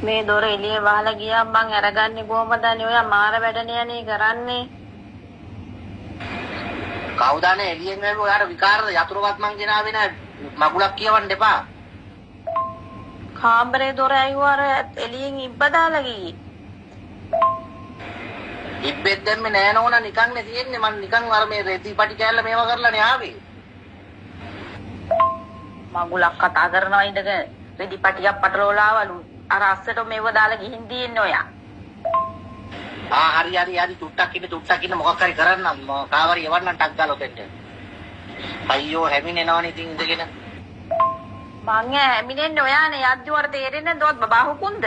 මේ දොර එළිය වහලා ගියාම මං අරගන්නේ කොහමද අනේ ඔයා මාර වැඩනේ අනේ කරන්නේ. කවුදානේ එළියෙන් ආවේ ඔයාට විකාරද යතුරුවත් මං ගෙනාවේ නෑ මගුලක් කියවන්න එපා. කාමරේ දොර ඇයුවාර එළියෙන් ඉබ්බ දාලා ගියේ. ඉබ්බෙත් දැම්මේ නෑ නෝනා නිකන් නේ තියෙන්නේ මං නිකන් අර මේ රෙදි පටි කෑල්ල මේවා කරලානේ ආවේ. මගුලක් කතා කරනවා ඉඳගෙන රෙදි පටියක් පටලවලාවලු අර අස්සට මේව දාලා ගිහින් දින්නේ ඔයා. හරි චුට්ටක් ඉන්න මොකක් හරි කරන්නම් කාවරි යවන්නම් ටක් ගාලා ඔතෙන්ට. අයියෝ හැමිනෙනවනේ ඉතින් ඉඳගෙන. මං හැමිනෙන්නේ ඔයානේ යද්දි වර තේරෙන්නේ නැද්ද බබා හුකුන්ද?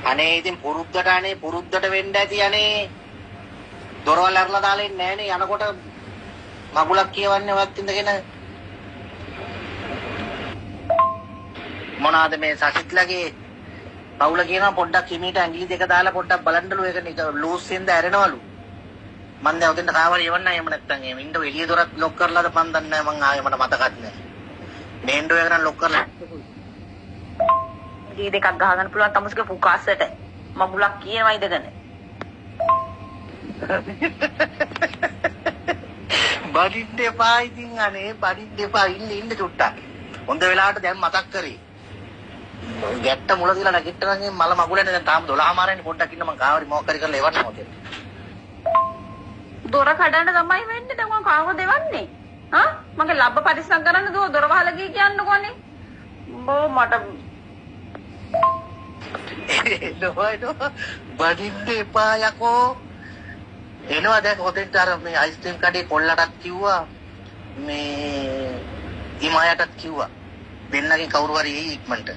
අනේ ඉතින් පුරුද්දට වෙන්න ඇති අනේ. දොරවල් අරලා දාලා ඉන්නේ නෑනේ යනකොට මගුලක් කියවන්නේ ඔයත් ඉඳගෙන. මොනවාද මේ සසිත්ලගේ පවුල කියනවා පොඩ්ඩක් හිමීට ඇඟිලි දෙක දාලා පොඩ්ඩක් බලන්නලු ඒක නික ලූස් වෙනද ඇරෙනවලු. මම දැන් ඔතෙන්ට කාවරි යවන්න එහෙම නැත්නම් එහෙම ඉන්න එළිය දොරත් ලොක් කරලාද මන් දන්නේ නැහැ මං ආයෙ මට මතකත් නැහැ. මේන් ඩෝ එක නම් ලොක් කරලා දී දෙකක් ගහගන්න පුළුවන් තමුස්ගේ පුකාසට මගුලක් කියනවා ඉඳගෙන. බඩින්න එපා ඉතින් අනේ බඩින්න එපා ඉන්න චුට්ටක්. හොඳ වෙලාවට දැන් මතක් කරේ. ගැට්ට මුල දිලා නැගිට්ටනම් මල මගුලනේ දැන් තාම 12 මාරනේ පොඩ්ඩක් ඉන්න මං කාවරි මොකක් හරි කරලා එවන්න ඕනේ. දොර කඩන්න තමයි වෙන්නේ දැන් මං කාව දෙවන්නේ. මගේ ලබ්බ පරිස්සම් කරන්න දොර වහලා ගිය කියන්නකෝනේ. බෝ මට එනවා බඩින්න එපා යකෝ. එනවා දැන් හොතෙන්ට අර මේ අයිස්ක්‍රීම් කඩේ කොල්ලටත් කිව්වා මේ ඉමායටත් කිව්වා දෙන්නගෙන් කවුරු හරි එයි ඉක්මනට.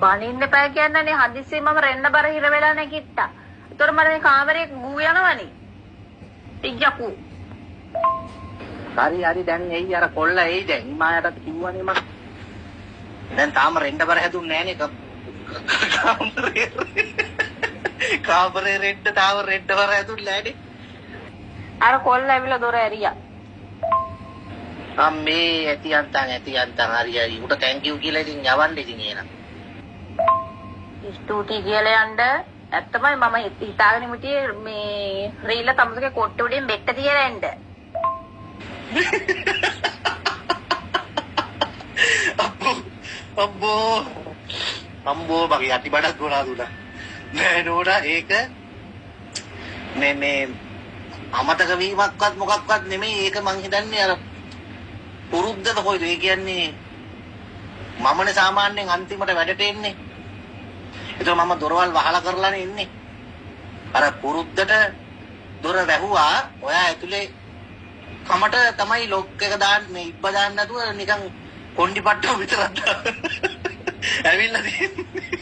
බනින්න එපා කියන්නේ හදිස්සියෙන් මම රෙන්න බර හිර වෙලා නැගිට්ටා. ඒතර මම මේ කාමරේ ගූ යනවනේ. ඉජ්ජකු. හරි දැන් එයි අර කොල්ල එයි දැන් ඉමායටත් කිව්වනේ මම. දැන් තාම රෙන්න බර හැදුන්නේ නෑනේ කාමරේ රෙන්න තාම රෙන්න බර හැදුන්නේ නෑනේ. අර කොල්ල ඇවිල්ලා දොර ඇරියා. අම්මේ ඇති අන්තන් හරි උට තැන්ක් යූ කියලා ඉතින් යවන්න ඉතින් එහෙනම්. ස්තුතියි කියලා යන්න. ඇත්තමයි මම හිතාගෙන හිටියේ මේ රීල තමුසගේ කොට්ට උඩින් බෙට්ට තියලා එන්න. අම්බෝ මගේ යටි බඩක් ගොනා දුනා. නෑ නෝනා ඒක මේ අමතක වීමක්වත් මොකක්වත් නෙමෙයි ඒක මං හිතන්නේ අර පුරුද්දද කොයිද ඒ කියන්නේ මමනේ සාමාන්‍යයෙන් අන්තිමට වැඩට එන්නේ. ඒක මම දොරවල් වහලා කරලානේ ඉන්නේ. අර පුරුද්දට දොර වැහුවා ඔයා ඇතුලේ කමට තමයි ලොක් එක දාන්න මේ ඉබ්බ දාන්න නැතුව නිකන් කොණ්ඩි පට්ටම විතරක් දාන්න. ඇවිල්ලා තියෙන්නේ.